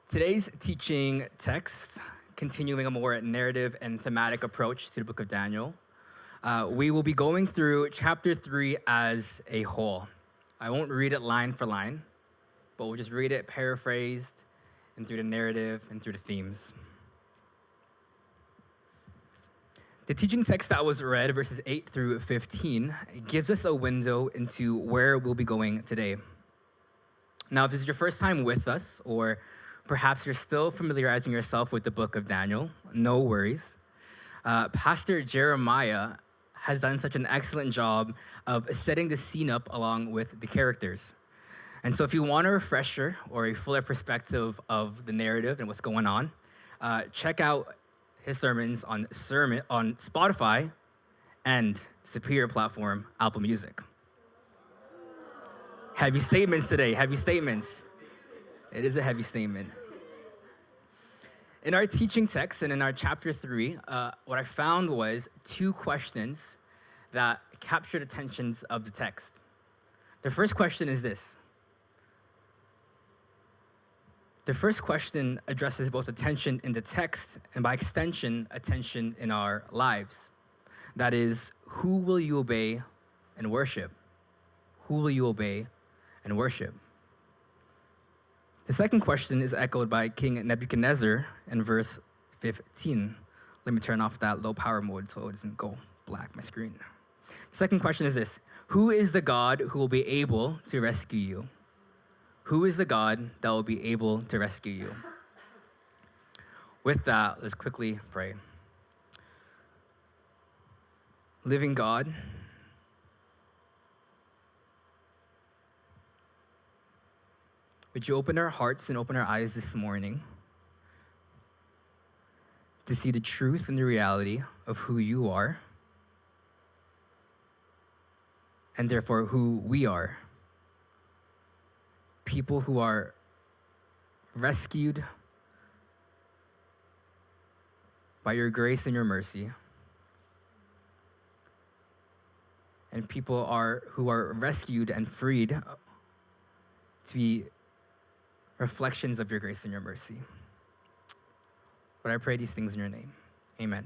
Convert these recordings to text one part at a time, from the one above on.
Today's teaching text, continuing a more narrative and thematic approach to the book of Daniel, we will be going through chapter 3 as a whole. I won't read it line for line, but we'll just read it paraphrased and through the narrative and through the themes. The teaching text that was read, verses 8 through 15, gives us a window into where we'll be going today. Now, if this is your first time with us, or perhaps you're still familiarizing yourself with the book of Daniel, no worries. Pastor Jeremiah has done such an excellent job of setting the scene up along with the characters. And so if you want a refresher or a fuller perspective of the narrative and what's going on, check out his sermons on Spotify and superior platform, Apple Music. Heavy statements today, heavy statements. It is a heavy statement. In our teaching text and in our chapter 3, what I found was two questions that captured attentions of the text. The first question is this. The first question addresses both attention in the text and by extension, attention in our lives. That is, who will you obey and worship? Who will you obey and worship? The second question is echoed by King Nebuchadnezzar in verse 15. Let me turn off that low power mode so it doesn't go black, my screen. The second question is this: who is the God who will be able to rescue you? Who is the God that will be able to rescue you? With that, let's quickly pray. Living God, would you open our hearts and open our eyes this morning to see the truth and the reality of who you are, and therefore who we are? People who are rescued by your grace and your mercy, and people who are rescued and freed to be reflections of your grace and your mercy. But I pray these things in your name. Amen.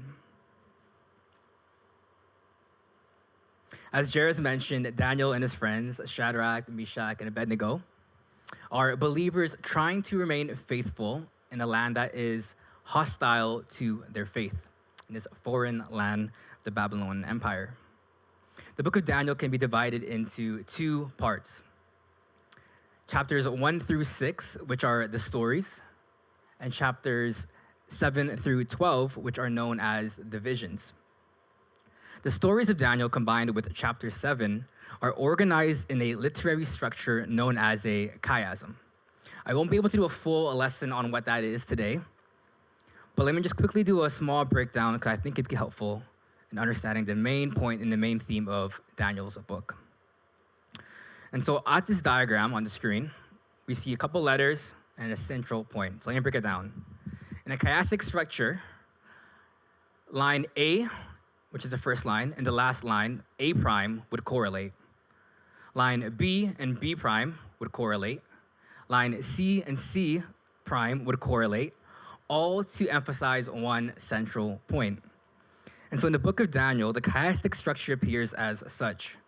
As Jairus mentioned, Daniel and his friends, Shadrach, Meshach, and Abednego, are believers trying to remain faithful in a land that is hostile to their faith, in this foreign land, the Babylonian Empire. The book of Daniel can be divided into two parts. Chapters 1 through 6, which are the stories, and chapters 7 through 12, which are known as the visions. The stories of Daniel combined with chapter 7 are organized in a literary structure known as a chiasm. I won't be able to do a full lesson on what that is today, but let me just quickly do a small breakdown because I think it'd be helpful in understanding the main point and the main theme of Daniel's book. And so at this diagram on the screen, we see a couple letters and a central point. So let me break it down. In a chiastic structure, line A, which is the first line, and the last line, A prime, would correlate. Line B and B prime would correlate. Line C and C prime would correlate, all to emphasize one central point. And so in the book of Daniel, the chiastic structure appears as such.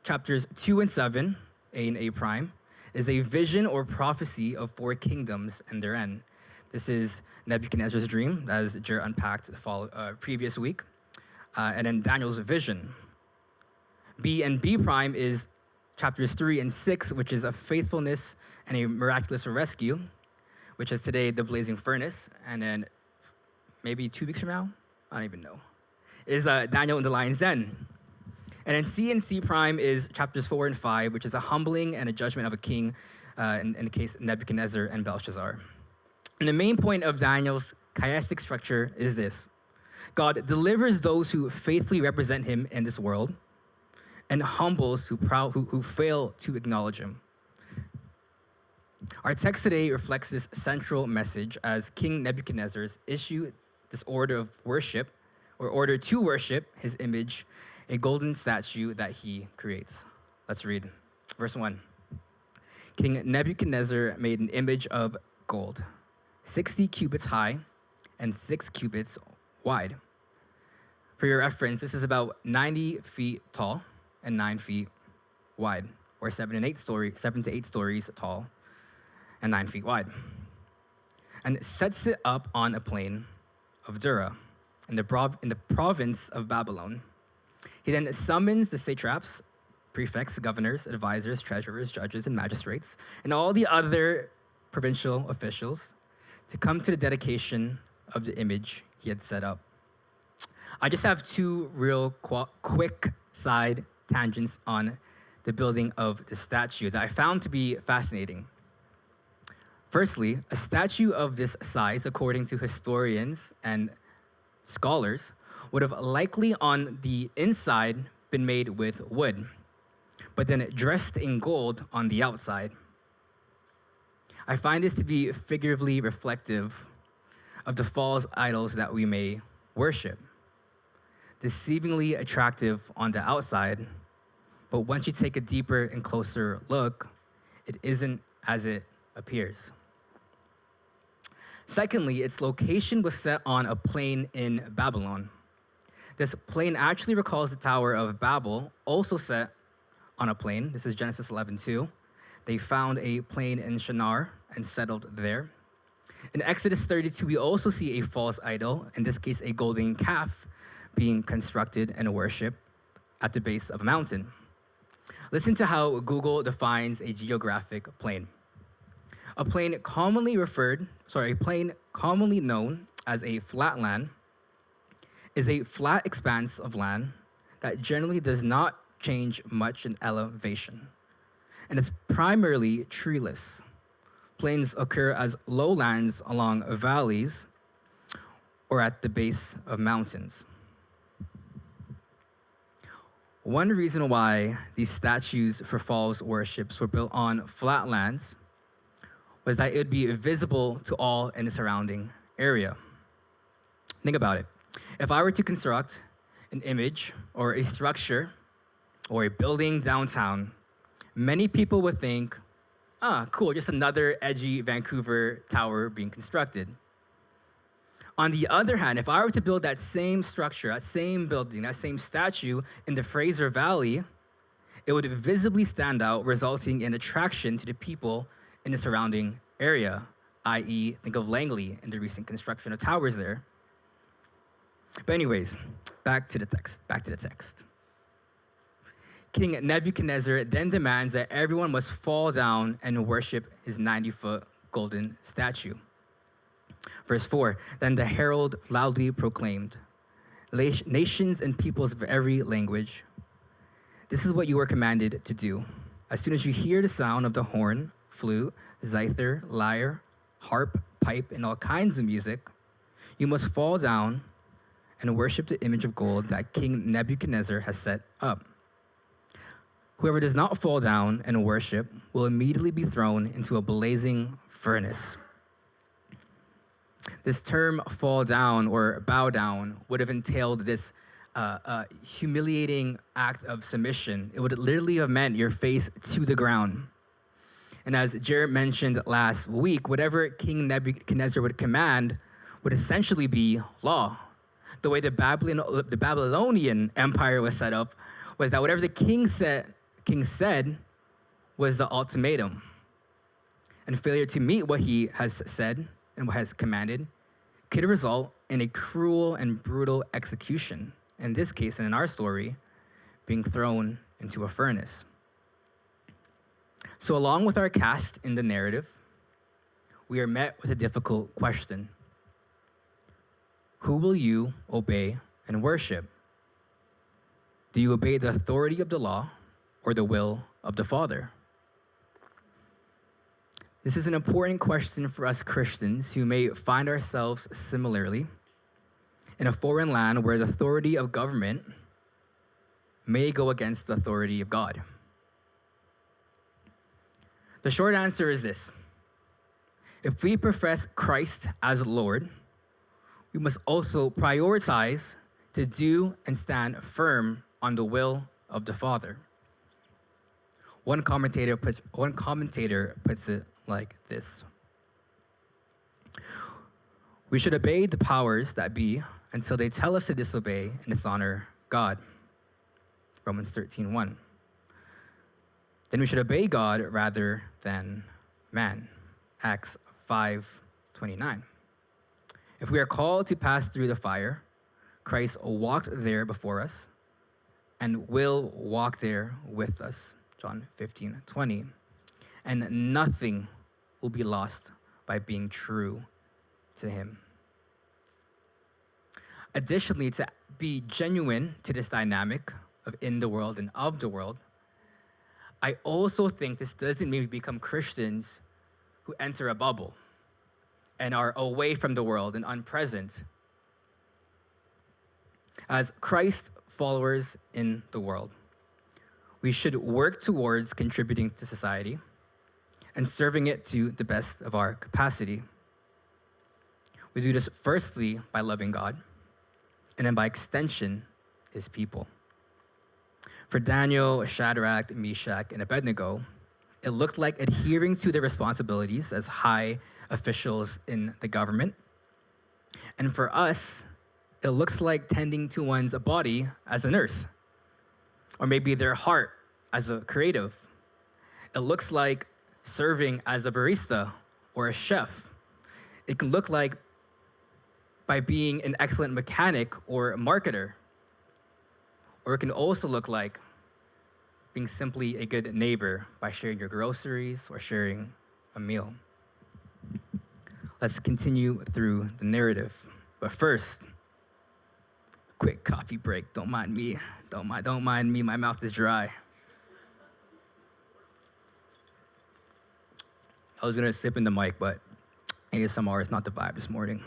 Chapters 2 and 7, A and A prime, is a vision or prophecy of 4 kingdoms and their end. This is Nebuchadnezzar's dream, as Jer unpacked the previous week, and then Daniel's vision. B and B prime is chapters 3 and 6, which is a faithfulness and a miraculous rescue, which is today the blazing furnace, and then maybe 2 weeks from now, I don't even know, is Daniel in the lion's den. And then C and C prime is chapters 4 and 5, which is a humbling and a judgment of a king, in the case of Nebuchadnezzar and Belshazzar. And the main point of Daniel's chiastic structure is this: God delivers those who faithfully represent him in this world, and humbles who fail to acknowledge him. Our text today reflects this central message as King Nebuchadnezzar's issue this order of worship, or order to worship his image, a golden statue that he creates. Let's read. Verse 1. King Nebuchadnezzar made an image of gold. 60 cubits high and 6 cubits wide. For your reference, this is about 90 feet tall and 9 feet wide, or 7 to 8 stories tall and 9 feet wide. And it sets it up on a plain of Dura in the province of Babylon. He then summons the satraps, prefects, governors, advisors, treasurers, judges, and magistrates, and all the other provincial officials to come to the dedication of the image he had set up. I just have two real quick side tangents on the building of the statue that I found to be fascinating. Firstly, a statue of this size, according to historians and scholars, would have likely on the inside been made with wood, but then dressed in gold on the outside. I find this to be figuratively reflective of the false idols that we may worship. Deceivingly attractive on the outside, but once you take a deeper and closer look, it isn't as it appears. Secondly, its location was set on a plain in Babylon. This plain actually recalls the Tower of Babel, also set on a plain. This is Genesis 11:2. They found a plain in Shinar and settled there. In Exodus 32, we also see a false idol, in this case, a golden calf, being constructed and worshipped at the base of a mountain. Listen to how Google defines a geographic plain. A plain commonly known as a flatland is a flat expanse of land that generally does not change much in elevation, and is primarily treeless. Plains occur as lowlands along valleys or at the base of mountains. One reason why these statues for false worships were built on flatlands was that it would be visible to all in the surrounding area. Think about it. If I were to construct an image or a structure or a building downtown, many people would think, cool, just another edgy Vancouver tower being constructed. On the other hand, if I were to build that same structure, that same building, that same statue in the Fraser Valley, it would visibly stand out, resulting in attraction to the people in the surrounding area, i.e., think of Langley and the recent construction of towers there. But anyways, back to the text. King Nebuchadnezzar then demands that everyone must fall down and worship his 90-foot golden statue. Verse 4, then the herald loudly proclaimed, nations and peoples of every language, this is what you are commanded to do. As soon as you hear the sound of the horn, flute, zither, lyre, harp, pipe, and all kinds of music, you must fall down and worship the image of gold that King Nebuchadnezzar has set up. Whoever does not fall down and worship will immediately be thrown into a blazing furnace. This term fall down or bow down would have entailed this humiliating act of submission. It would literally have meant your face to the ground. And as Jared mentioned last week, whatever King Nebuchadnezzar would command would essentially be law. The way the Babylonian Empire was set up was that whatever the king said was the ultimatum. And failure to meet what he has said and what has commanded could result in a cruel and brutal execution. In this case, and in our story, being thrown into a furnace. So along with our cast in the narrative, we are met with a difficult question. Who will you obey and worship? Do you obey the authority of the law or the will of the Father? This is an important question for us Christians who may find ourselves similarly in a foreign land where the authority of government may go against the authority of God. The short answer is this. If we profess Christ as Lord, we must also prioritize to do and stand firm on the will of the Father. One commentator puts it like this. We should obey the powers that be until they tell us to disobey and dishonor God. Romans 13:1. Then we should obey God rather than man. Acts 5:29. If we are called to pass through the fire, Christ walked there before us and will walk there with us. John 15:20. And nothing will be lost by being true to him. Additionally, to be genuine to this dynamic of in the world and of the world, I also think this doesn't mean we become Christians who enter a bubble and are away from the world and unpresent. As Christ followers in the world, we should work towards contributing to society and serving it to the best of our capacity. We do this firstly by loving God, and then by extension, his people. For Daniel, Shadrach, Meshach, and Abednego, it looked like adhering to their responsibilities as high officials in the government. And for us, it looks like tending to one's body as a nurse, or maybe their heart as a creative. It looks like serving as a barista or a chef. It can look like by being an excellent mechanic or a marketer. Or it can also look like being simply a good neighbor by sharing your groceries or sharing a meal. Let's continue through the narrative. But first, quick coffee break. Don't mind me. Don't mind me. My mouth is dry. I was gonna sip in the mic, but ASMR is not the vibe this morning.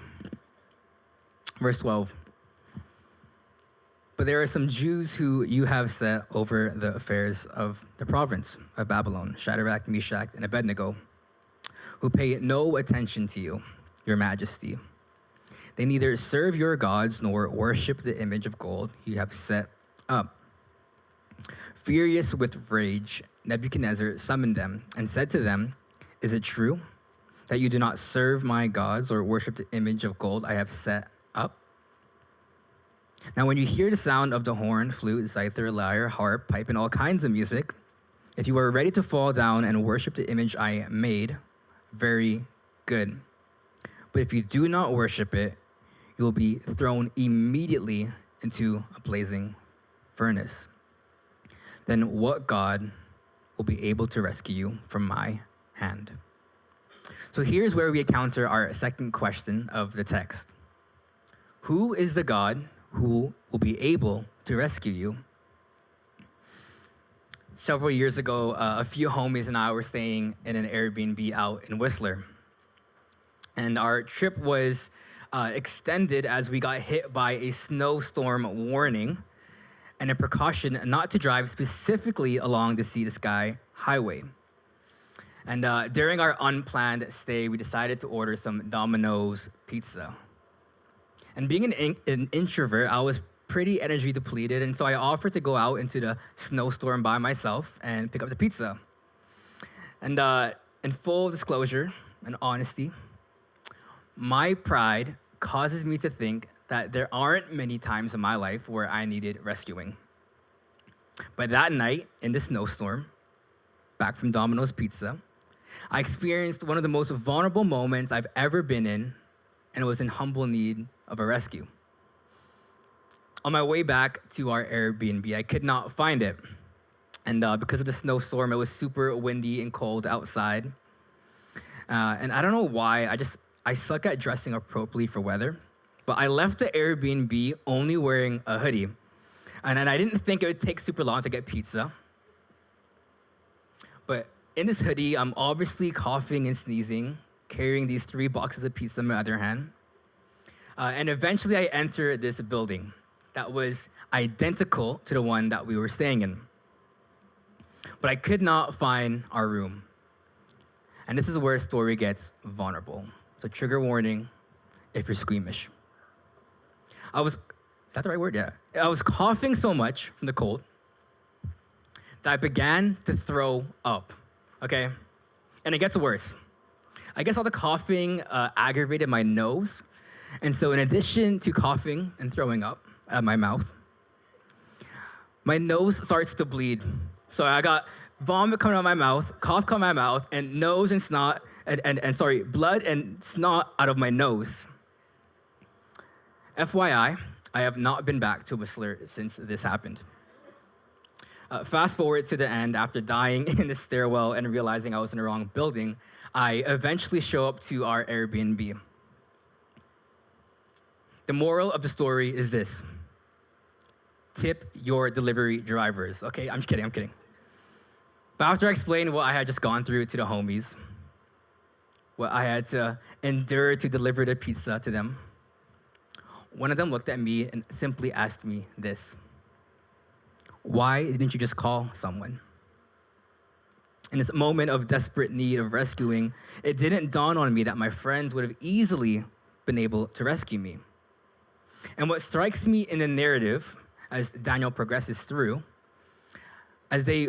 Verse 12. But there are some Jews who you have set over the affairs of the province of Babylon, Shadrach, Meshach, and Abednego, who pay no attention to you, your majesty. They neither serve your gods nor worship the image of gold you have set up. Furious with rage, Nebuchadnezzar summoned them and said to them, "Is it true that you do not serve my gods or worship the image of gold I have set up? Now when you hear the sound of the horn, flute, zither, lyre, harp, pipe, and all kinds of music, if you are ready to fall down and worship the image I made, very good. But if you do not worship it, you will be thrown immediately into a blazing furnace. Then what God will be able to rescue you from my hand?" So here's where we encounter our second question of the text. Who is the God who will be able to rescue you? Several years ago, a few homies and I were staying in an Airbnb out in Whistler. And our trip was extended as we got hit by a snowstorm warning and a precaution not to drive specifically along the Sea to Sky highway. And during our unplanned stay, we decided to order some Domino's pizza. And being an introvert, I was pretty energy depleted, and so I offered to go out into the snowstorm by myself and pick up the pizza. And in full disclosure and honesty, my pride causes me to think that there aren't many times in my life where I needed rescuing. But that night, in the snowstorm, back from Domino's Pizza, I experienced one of the most vulnerable moments I've ever been in, and was in humble need of a rescue. On my way back to our Airbnb, I could not find it. And because of the snowstorm, it was super windy and cold outside. And I don't know why, I suck at dressing appropriately for weather, but I left the Airbnb only wearing a hoodie. And I didn't think it would take super long to get pizza. But in this hoodie, I'm obviously coughing and sneezing, carrying these 3 boxes of pizza in my other hand. And eventually I entered this building that was identical to the one that we were staying in. But I could not find our room. And this is where a story gets vulnerable. So trigger warning if you're squeamish. Is that the right word? Yeah. I was coughing so much from the cold that I began to throw up, okay? And it gets worse. I guess all the coughing aggravated my nose. And so in addition to coughing and throwing up out of my mouth, my nose starts to bleed. So I got vomit coming out of my mouth, cough coming out of my mouth, and nose and snot, blood and snot out of my nose. FYI, I have not been back to Whistler since this happened. Fast forward to the end, after dying in the stairwell and realizing I was in the wrong building, I eventually show up to our Airbnb. The moral of the story is this: tip your delivery drivers. Okay, I'm kidding. But after I explained what I had just gone through to the homies, what I had to endure to deliver the pizza to them, one of them looked at me and simply asked me this: why didn't you just call someone? In this moment of desperate need of rescuing, it didn't dawn on me that my friends would have easily been able to rescue me. And what strikes me in the narrative, as Daniel progresses through, as they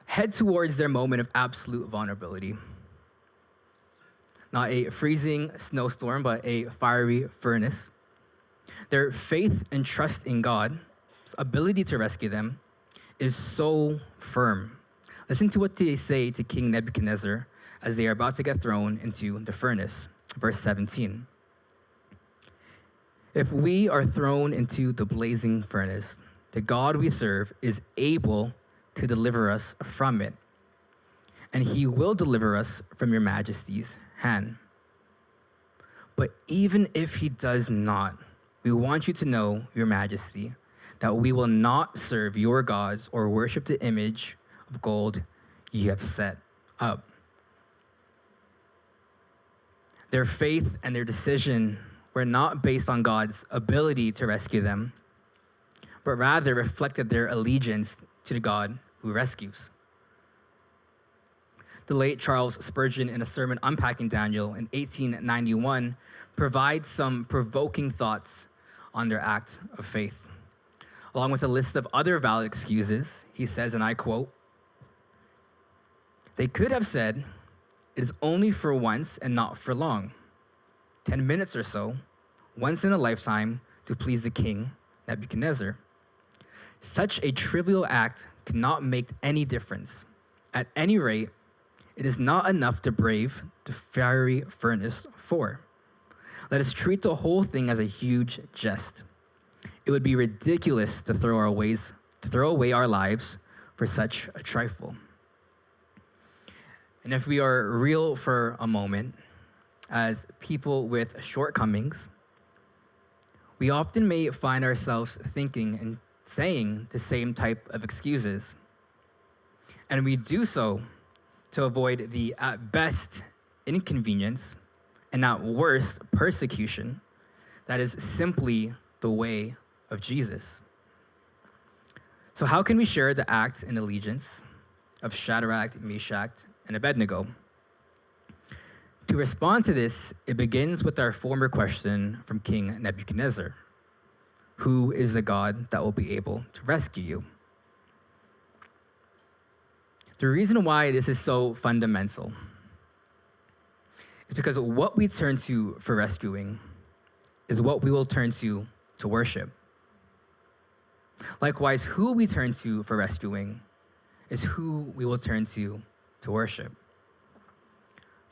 head towards their moment of absolute vulnerability, not a freezing snowstorm, but a fiery furnace, their faith and trust in God's ability to rescue them is so firm. Listen to what they say to King Nebuchadnezzar as they are about to get thrown into the furnace. Verse 17. If we are thrown into the blazing furnace, the God we serve is able to deliver us from it, and he will deliver us from your majesty's hand. But even if he does not, we want you to know, your majesty, that we will not serve your gods or worship the image of gold you have set up. Their faith and their decision were not based on God's ability to rescue them, but rather reflected their allegiance to the God who rescues. The late Charles Spurgeon, in a sermon unpacking Daniel in 1891, provides some provoking thoughts on their act of faith. Along with a list of other valid excuses, he says, and I quote, "They could have said, it is only for once and not for long, 10 minutes or so, once in a lifetime, to please the king, Nebuchadnezzar. Such a trivial act could not make any difference. At any rate, it is not enough to brave the fiery furnace for. Let us treat the whole thing as a huge jest. It would be ridiculous to throw away our lives for such a trifle." And if we are real for a moment, as people with shortcomings, we often may find ourselves thinking and saying the same type of excuses. And we do so to avoid the, at best, inconvenience, and at worst, persecution that is simply the way of Jesus. So how can we share the act and allegiance of Shadrach, Meshach, and Abednego? To respond to this, it begins with our former question from King Nebuchadnezzar: who is the God that will be able to rescue you? The reason why this is so fundamental is because what we turn to for rescuing is what we will turn to worship. Likewise, who we turn to for rescuing is who we will turn to worship.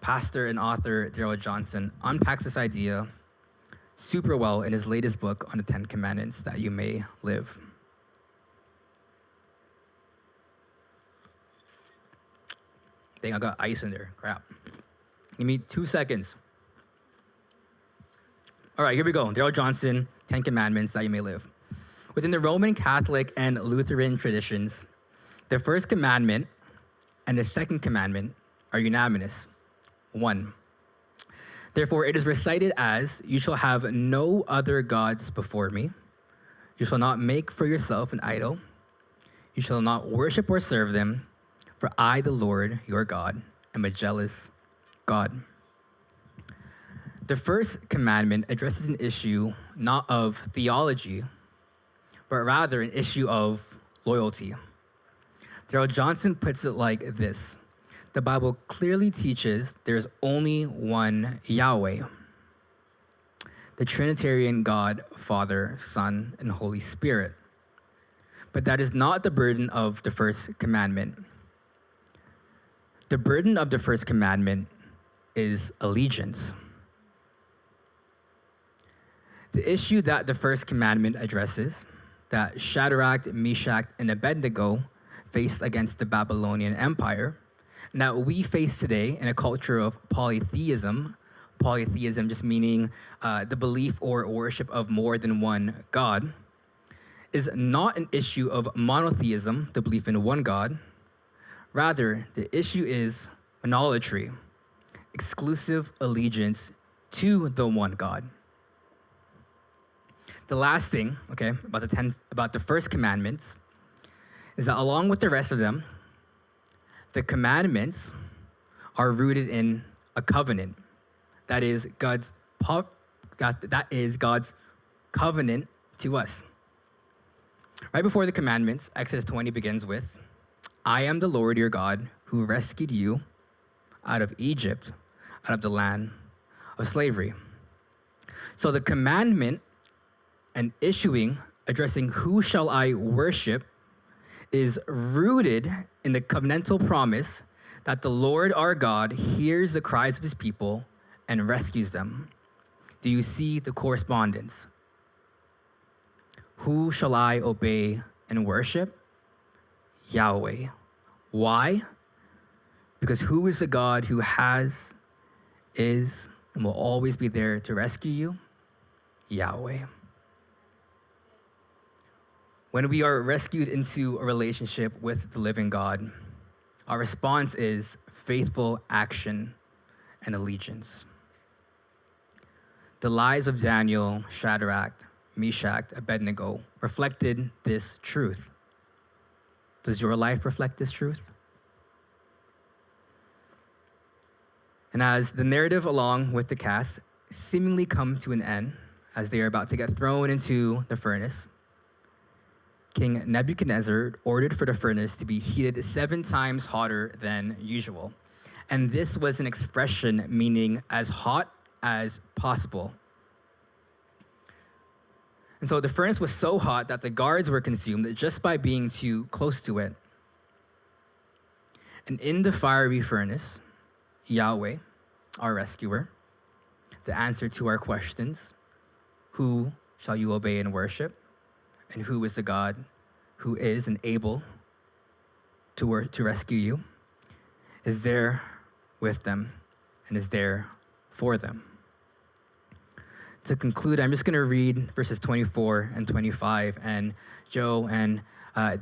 Pastor and author Darrell Johnson unpacks this idea super well in his latest book on the 10 Commandments that you may live. Dang, I got ice in there, crap. Give me 2 seconds. All right, here we go. Darrell Johnson, 10 Commandments that you may live. Within the Roman Catholic and Lutheran traditions, the first commandment and the second commandment are unanimous. 1. Therefore, it is recited as, you shall have no other gods before me. You shall not make for yourself an idol. You shall not worship or serve them. For I, the Lord, your God, am a jealous God. The first commandment addresses an issue not of theology, but rather an issue of loyalty. Darrell Johnson puts it like this: the Bible clearly teaches there's only one Yahweh, the Trinitarian God, Father, Son, and Holy Spirit. But that is not the burden of the first commandment. The burden of the first commandment is allegiance. The issue that the first commandment addresses, that Shadrach, Meshach, and Abednego faced against the Babylonian Empire, and that we face today in a culture of polytheism just meaning the belief or worship of more than one God, is not an issue of monotheism, the belief in one God. Rather, the issue is monolatry, exclusive allegiance to the one God. The last thing, about the first commandments is that along with the rest of them, the commandments are rooted in a covenant. That is God's covenant to us. Right before the commandments, Exodus 20 begins with, I am the Lord your God who rescued you out of Egypt, out of the land of slavery. So the commandment and addressing who shall I worship, is rooted in the covenantal promise that the Lord our God hears the cries of his people and rescues them. Do you see the correspondence? Who shall I obey and worship? Yahweh. Why? Because who is the God who has, is, and will always be there to rescue you? Yahweh. When we are rescued into a relationship with the living God, our response is faithful action and allegiance. The lies of Daniel, Shadrach, Meshach, Abednego reflected this truth. Does your life reflect this truth? And as the narrative along with the cast seemingly come to an end, as they are about to get thrown into the furnace, King Nebuchadnezzar ordered for the furnace to be heated 7 times hotter than usual. And this was an expression meaning as hot as possible. And so the furnace was so hot that the guards were consumed just by being too close to it. And in the fiery furnace, Yahweh, our rescuer, the answer to our questions, who shall you obey and worship? And who is the God who is and able to rescue you, is there with them and is there for them. To conclude, I'm just going to read verses 24 and 25. And Joe and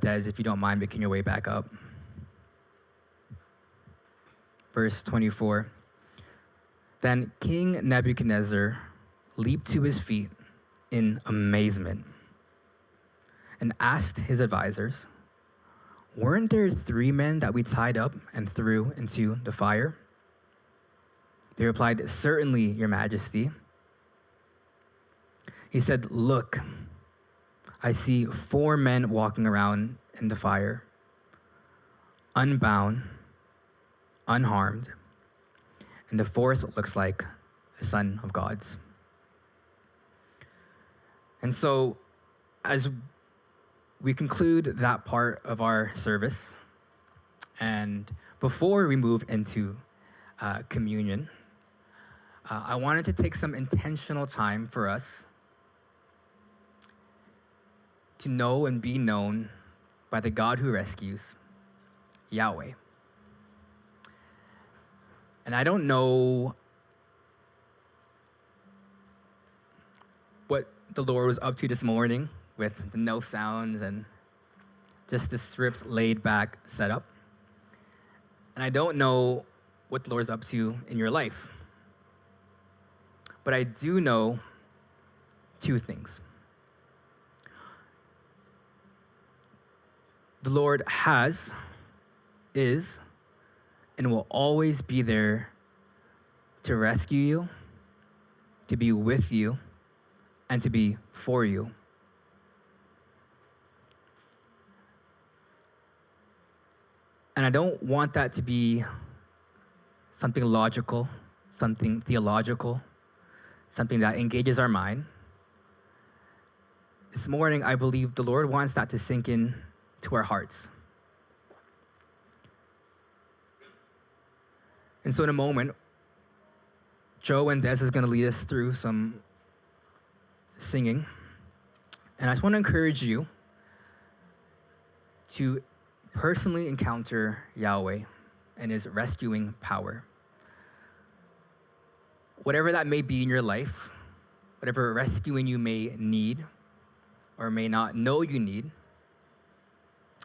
Des, if you don't mind making your way back up. Verse 24. Then King Nebuchadnezzar leaped to his feet in amazement and asked his advisors, weren't there 3 men that we tied up and threw into the fire? They replied, certainly, your majesty. He said, look, I see 4 men walking around in the fire, unbound, unharmed, and the 4th looks like a son of God's. And so, as we conclude that part of our service, and before we move into communion, I wanted to take some intentional time for us to know and be known by the God who rescues, Yahweh. And I don't know what the Lord was up to this morning with the no sounds and just the stripped, laid-back setup. And I don't know what the Lord's up to in your life. But I do know 2 things. The Lord has, is, and will always be there to rescue you, to be with you, and to be for you. And I don't want that to be something logical, something theological, something that engages our mind. This morning, I believe the Lord wants that to sink in to our hearts. And so in a moment, Joe and Des is going to lead us through some singing. And I just want to encourage you to personally encounter Yahweh and his rescuing power. Whatever that may be in your life, whatever rescuing you may need or may not know you need,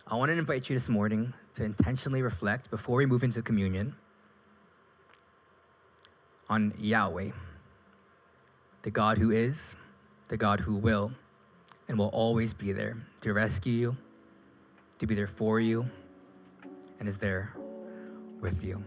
I want to invite you this morning to intentionally reflect before we move into communion on Yahweh, the God who is, the God who will, and will always be there to rescue you, to be there for you, and is there with you.